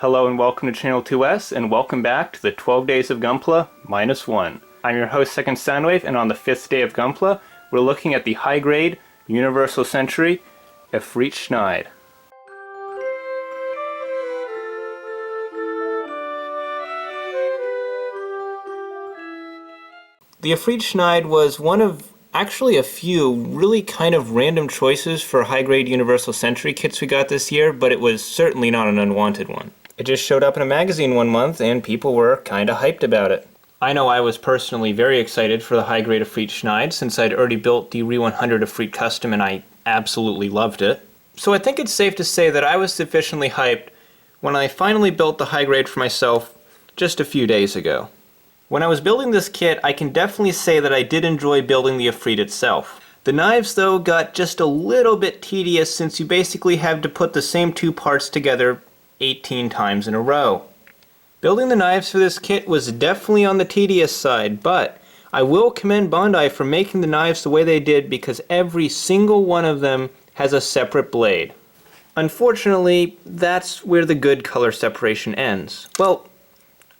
Hello and welcome to Channel 2S, and welcome back to the 12 Days of Gunpla -1. I'm your host, Second Soundwave, and on the 5th day of Gunpla, we're looking at the high-grade Universal Century Efreet Schneid. The Efreet Schneid was one of actually a few really kind of random choices for high-grade Universal Century kits we got this year, but it was certainly not an unwanted one. It just showed up in a magazine one month and people were kinda hyped about it. I know I was personally very excited for the high-grade Efreet Schneid since I'd already built the Re-100 Efreet Custom and I absolutely loved it. So I think it's safe to say that I was sufficiently hyped when I finally built the high-grade for myself just a few days ago. When I was building this kit, I can definitely say that I did enjoy building the Efreet itself. The knives, though, got just a little bit tedious since you basically have to put the same two parts together 18 times in a row. Building the knives for this kit was definitely on the tedious side, but I will commend Bondi for making the knives the way they did because every single one of them has a separate blade. Unfortunately, that's where the good color separation ends. Well,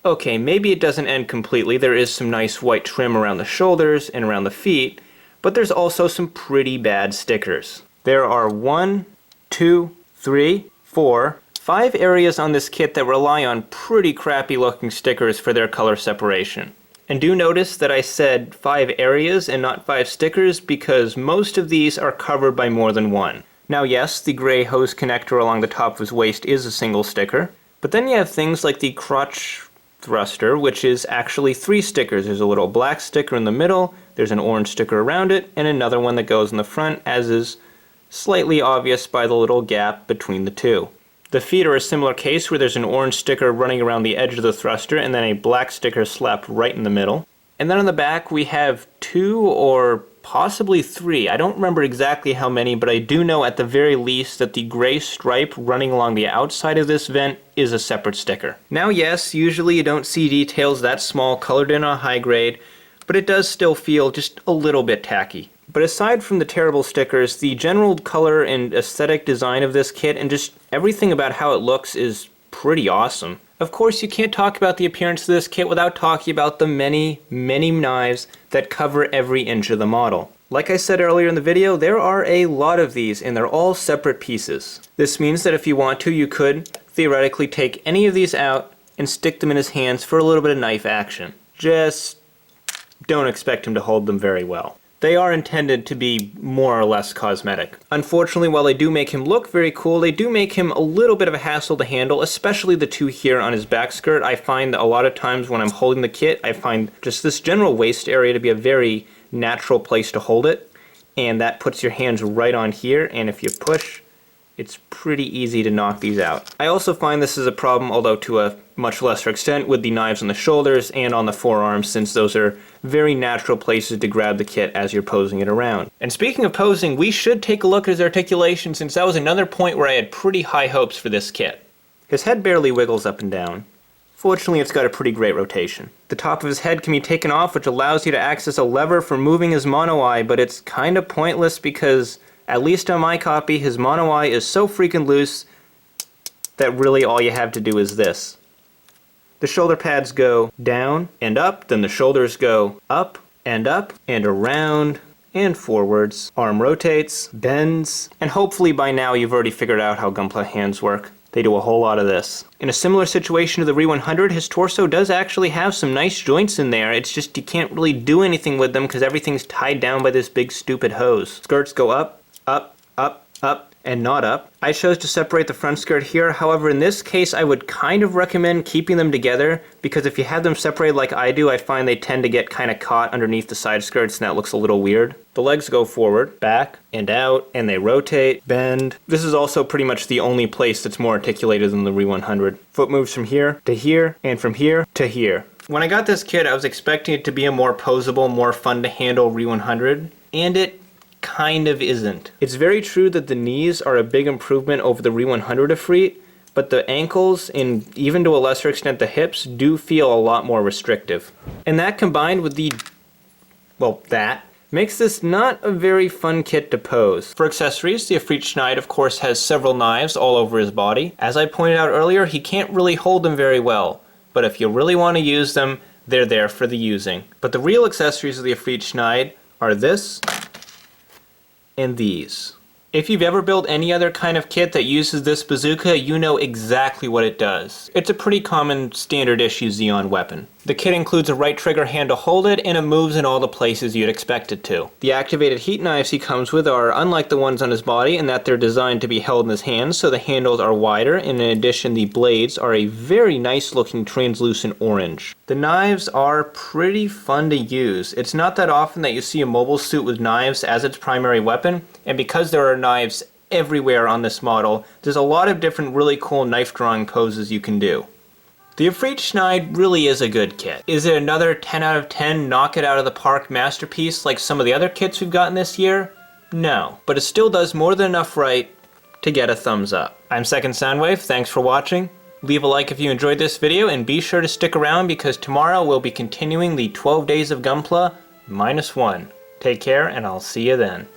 okay, maybe it doesn't end completely. There is some nice white trim around the shoulders and around the feet, but there's also some pretty bad stickers. There are 1, 2, 3, 4, 5 areas on this kit that rely on pretty crappy looking stickers for their color separation. And do notice that I said 5 areas and not 5 stickers because most of these are covered by more than one. Now yes, the gray hose connector along the top of his waist is a single sticker, but then you have things like the crotch thruster, which is actually 3 stickers. There's a little black sticker in the middle, there's an orange sticker around it, and another one that goes in the front, as is slightly obvious by the little gap between the two. The feet are a similar case where there's an orange sticker running around the edge of the thruster and then a black sticker slapped right in the middle. And then on the back we have 2 or possibly 3. I don't remember exactly how many, but I do know at the very least that the gray stripe running along the outside of this vent is a separate sticker. Now yes, usually you don't see details that small colored in a high grade, but it does still feel just a little bit tacky. But aside from the terrible stickers, the general color and aesthetic design of this kit and just everything about how it looks is pretty awesome. Of course, you can't talk about the appearance of this kit without talking about the many, many knives that cover every inch of the model. Like I said earlier in the video, there are a lot of these and they're all separate pieces. This means that if you want to, you could theoretically take any of these out and stick them in his hands for a little bit of knife action. Just don't expect him to hold them very well. They are intended to be more or less cosmetic. Unfortunately, while they do make him look very cool, they do make him a little bit of a hassle to handle, especially the 2 here on his back skirt. I find that a lot of times when I'm holding the kit, I find just this general waist area to be a very natural place to hold it, and that puts your hands right on here, and if you push, it's pretty easy to knock these out. I also find this is a problem, although to a much lesser extent, with the knives on the shoulders and on the forearms, since those are very natural places to grab the kit as you're posing it around. And speaking of posing, we should take a look at his articulation, since that was another point where I had pretty high hopes for this kit. His head barely wiggles up and down. Fortunately, it's got a pretty great rotation. The top of his head can be taken off, which allows you to access a lever for moving his mono eye, but it's kinda pointless because, at least on my copy, his mono eye is so freaking loose that really all you have to do is this. The shoulder pads go down and up, then the shoulders go up and around and forwards. Arm rotates, bends, and hopefully by now you've already figured out how Gunpla hands work. They do a whole lot of this. In a similar situation to the Re-100, his torso does actually have some nice joints in there. It's just you can't really do anything with them because everything's tied down by this big stupid hose. Skirts go up, up, up, up, and not up. I chose to separate the front skirt here. However, in this case, I would kind of recommend keeping them together because if you have them separated like I do, I find they tend to get kind of caught underneath the side skirts and that looks a little weird. The legs go forward, back, and out, and they rotate, bend. This is also pretty much the only place that's more articulated than the Re-100. Foot moves from here to here, and from here to here. When I got this kit, I was expecting it to be a more posable, more fun to handle Re-100, and it kind of isn't. It's very true that the knees are a big improvement over the Re-100 Efreet, but the ankles, and even to a lesser extent the hips, do feel a lot more restrictive. And that combined with the makes this not a very fun kit to pose. For accessories, the Efreet Schneid of course has several knives all over his body. As I pointed out earlier, he can't really hold them very well, but if you really want to use them, they're there for the using. But the real accessories of the Efreet Schneid are this and these. If you've ever built any other kind of kit that uses this bazooka, you know exactly what it does. It's a pretty common standard issue Xeon weapon. The kit includes a right trigger hand to hold it, and it moves in all the places you'd expect it to. The activated heat knives he comes with are unlike the ones on his body in that they're designed to be held in his hands, so the handles are wider, and in addition the blades are a very nice looking translucent orange. The knives are pretty fun to use. It's not that often that you see a mobile suit with knives as its primary weapon, and because there are knives everywhere on this model, there's a lot of different really cool knife drawing poses you can do. The Efreet Schneid really is a good kit. Is it another 10 out of 10 knock it out of the park masterpiece like some of the other kits we've gotten this year? No, but it still does more than enough right to get a thumbs up. I'm Second Soundwave, thanks for watching. Leave a like if you enjoyed this video, and be sure to stick around because tomorrow we'll be continuing the 12 Days of Gunpla -1. Take care, and I'll see you then.